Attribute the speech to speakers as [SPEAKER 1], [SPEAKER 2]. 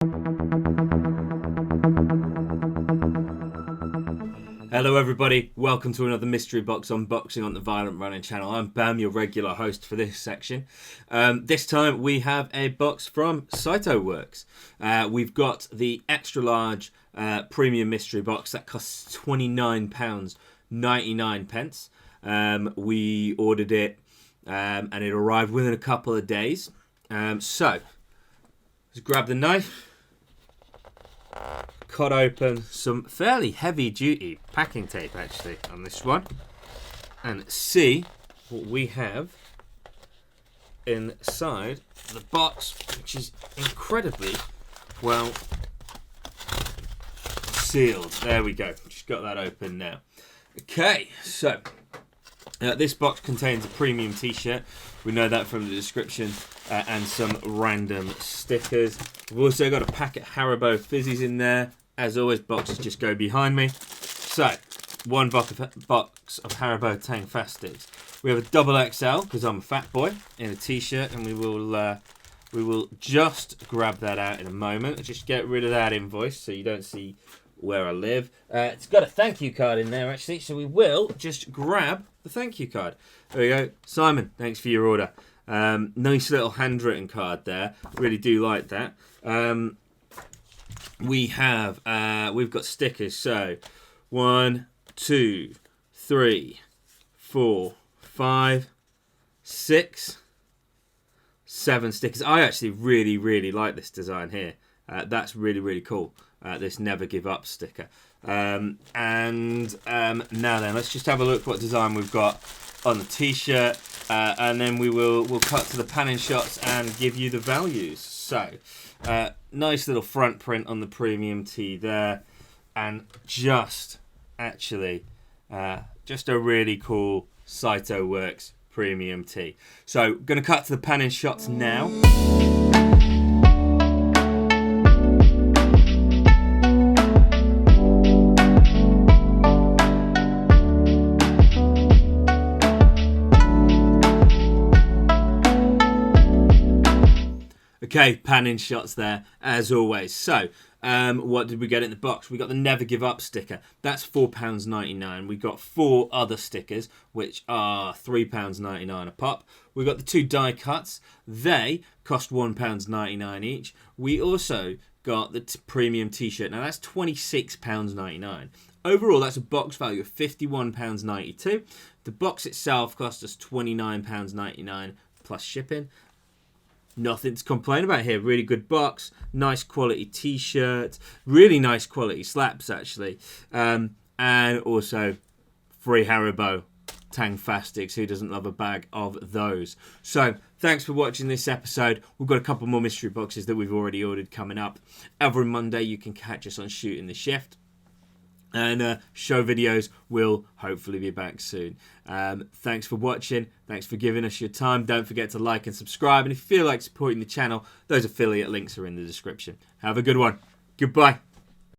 [SPEAKER 1] Hello everybody, welcome to another Mystery Box unboxing on the Violent Running channel. I'm Bam, your regular host for this section. This time we have a box from SAITOWORKS. We've got the extra large premium mystery box that costs £29.99. We ordered it and it arrived within a couple of days. So, let's grab the knife. Cut open some fairly heavy duty packing tape actually on this one and see what we have inside the box, which is incredibly well sealed. There we go, just got that open now. Okay, so this box contains a premium t-shirt. We know that from the description, and some random stickers. We've also got a packet of Haribo Fizzies in there. As always, boxes just go behind me. So, one box of Haribo Tang Fastics. We have a double XL, because I'm a fat boy, in a t-shirt, and we will just grab that out in a moment. Just get rid of that invoice so you don't see where I live. It's got a thank you card in there, actually, so we will just grab the thank you card. There we go. Simon, thanks for your order. Nice little handwritten card there. Really do like that. We've got stickers. So 1, 2, 3, 4, 5, 6, 7 stickers. I actually really like this design here. That's really cool. This never give up sticker. Now then, let's just have a look what design we've got on the t-shirt, and then we'll cut to the panning shots and give you the values. So nice little front print on the premium tee there, and just a really cool SAITOWORKS premium tee. So gonna cut to the panning shots now. Okay, panning shots there, as always. So, what did we get in the box? We got the Never Give Up sticker. That's £4.99. We got 4 other stickers, which are £3.99 a pop. We got the 2 die cuts. They cost £1.99 each. We also got the premium t-shirt. Now, that's £26.99. Overall, that's a box value of £51.92. The box itself cost us £29.99 plus shipping. Nothing to complain about here. Really good box, nice quality t-shirt, really nice quality slaps actually, and also free Haribo Tang Fastics. Who doesn't love a bag of those? So thanks for watching this episode. We've got a couple more mystery boxes that we've already ordered coming up. Every Monday you can catch us on Shooting the Shift. And show videos will hopefully be back soon. Thanks for watching. Thanks for giving us your time. Don't forget to like and subscribe. And if you feel like supporting the channel, those affiliate links are in the description. Have a good one. Goodbye.